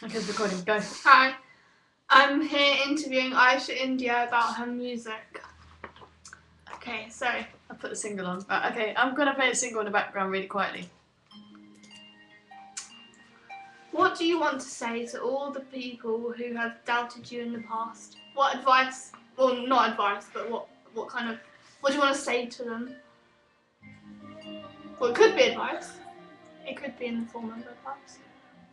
Okay, it's recording. Go. Hi, I'm here interviewing Aiesha India about her music. Okay, so I put the single on. Okay, I'm gonna play a single in the background really quietly. what do you want to say to all the people who have doubted you in the past? What advice, well not advice, but what do you want to say to them? Well, it could be advice. It could be in the form of advice.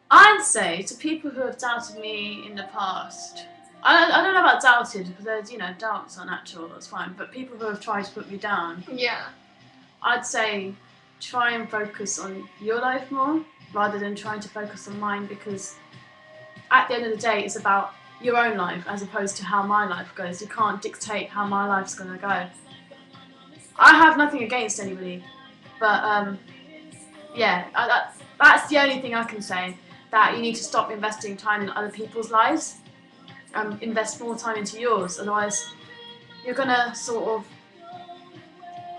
I'd say to people who have doubted me in the past, I don't know about doubted, because there's, doubts are natural, that's fine, but people who have tried to put me down, Yeah. I'd say try and focus on your life more rather than trying to focus on mine, because at the end of the day it's about your own life as opposed to how my life goes. You can't dictate how my life's going to go. I have nothing against anybody, but that's the only thing I can say, that you need to stop investing time in other people's lives and invest more time into yours, otherwise you're going to sort of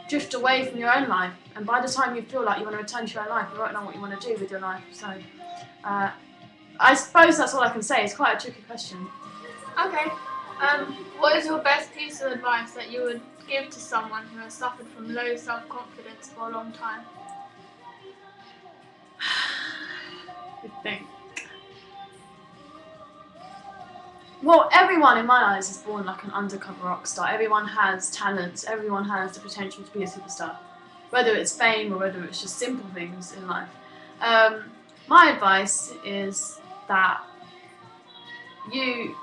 drift away from your own life, and by the time you feel like you want to return to your own life, you won't know what you want to do with your life. So I suppose that's all I can say. It's quite a tricky question. Okay. What is your best piece of advice that you would give to someone who has suffered from low self-confidence for a long time? Good thing. Well, everyone in my eyes is born like an undercover rock star. Everyone has talents. Everyone has the potential to be a superstar, whether it's fame or whether it's just simple things in life. My advice is that it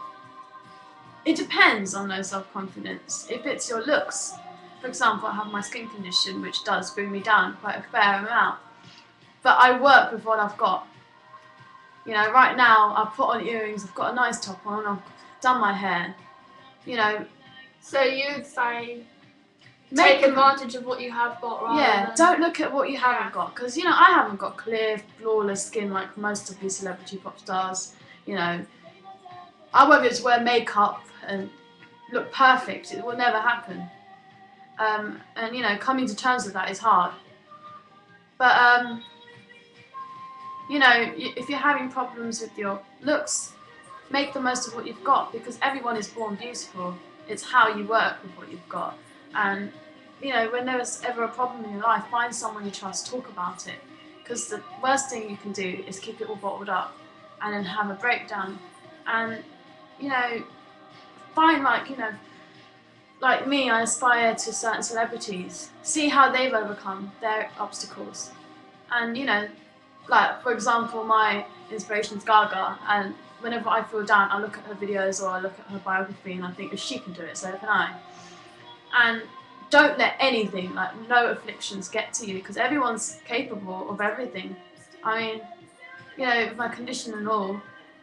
depends on low self-confidence. If it's your looks, for example, I have my skin condition, which does bring me down quite a fair amount, but I work with what I've got. Right now I've put on earrings, I've got a nice top on, I've done my hair. So you'd say take advantage of what you have got rather than... Don't look at what you haven't got, because I haven't got clear, flawless skin like most of these celebrity pop stars. I won't be able to wear makeup and look perfect. It will never happen. And coming to terms with that is hard. But if you're having problems with your looks, make the most of what you've got, because everyone is born beautiful. It's how you work with what you've got. And when there's ever a problem in your life, find someone you trust, talk about it, because the worst thing you can do is keep it all bottled up and then have a breakdown. And find like me, I aspire to certain celebrities, see how they've overcome their obstacles. And like, for example, my inspiration is Gaga, and whenever I feel down, I look at her videos or I look at her biography and I think, if she can do it, so can I. And don't let anything, like no afflictions, get to you, because everyone's capable of everything. I mean, with my condition and all,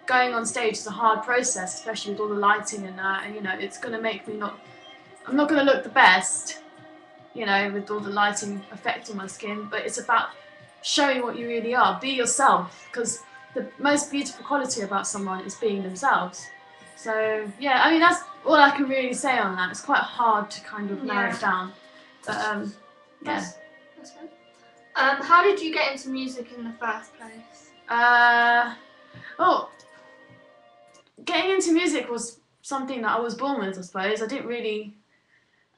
going on stage is a hard process, especially with all the lighting and that, and it's going to make me I'm not going to look the best, with all the lighting affecting my skin, but it's about showing what you really are. Be yourself, because the most beautiful quality about someone is being themselves. So yeah, I mean, that's all I can really say on that. It's quite hard to kind of narrow it down, but yeah. That's good. How did you get into music in the first place? Getting into music was something that I was born with, I suppose. I didn't really...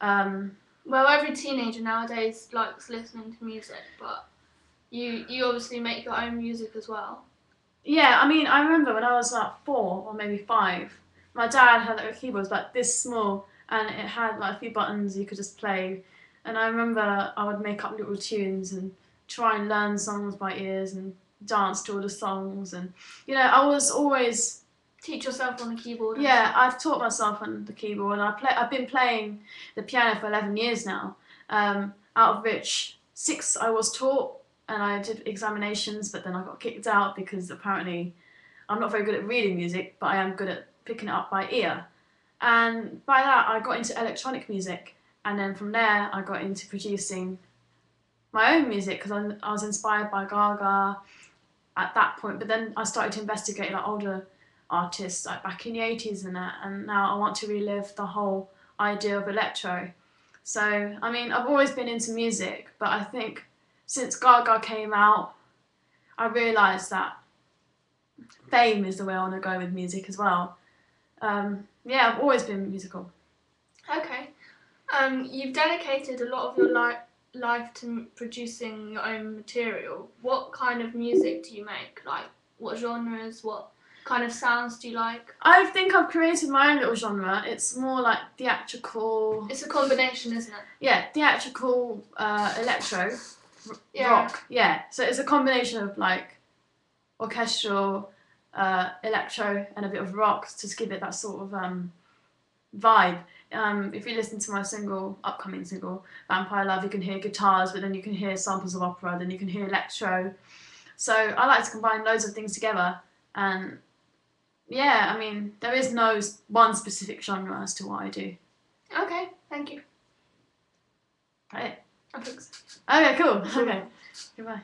Well, every teenager nowadays likes listening to music, but you obviously make your own music as well. Yeah, I mean, I remember when I was like 4 or maybe 5, my dad had a keyboard like this small, and it had like a few buttons you could just play. And I remember I would make up little tunes and try and learn songs by ears and dance to all the songs. And I was always... Teach yourself on the keyboard. Yeah, I've taught myself on the keyboard, and I've been playing the piano for 11 years now, out of which 6 I was taught, and I did examinations, but then I got kicked out because apparently I'm not very good at reading music, but I am good at picking it up by ear. And by that I got into electronic music, and then from there I got into producing my own music, because I was inspired by Gaga at that point, but then I started to investigate like older artists like back in the 80s and that, and now I want to relive the whole idea of electro. So I mean, I've always been into music, but I think since Gaga came out, I realised that fame is the way I want to go with music as well. Yeah, I've always been musical. Okay. You've dedicated a lot of your life to producing your own material. What kind of music do you make? Like, what genres? What kind of sounds do you like? I think I've created my own little genre. It's more like theatrical. It's a combination, isn't it? Yeah, theatrical electro Yeah. rock. Yeah, so it's a combination of like orchestral, electro, and a bit of rock to give it that sort of vibe. If you listen to my upcoming single, Vampire Love, you can hear guitars, but then you can hear samples of opera, then you can hear electro. So I like to combine loads of things together, and yeah, I mean, there is no one specific genre as to what I do. Okay, thank you. Right. I think so. Okay, cool. Okay, goodbye.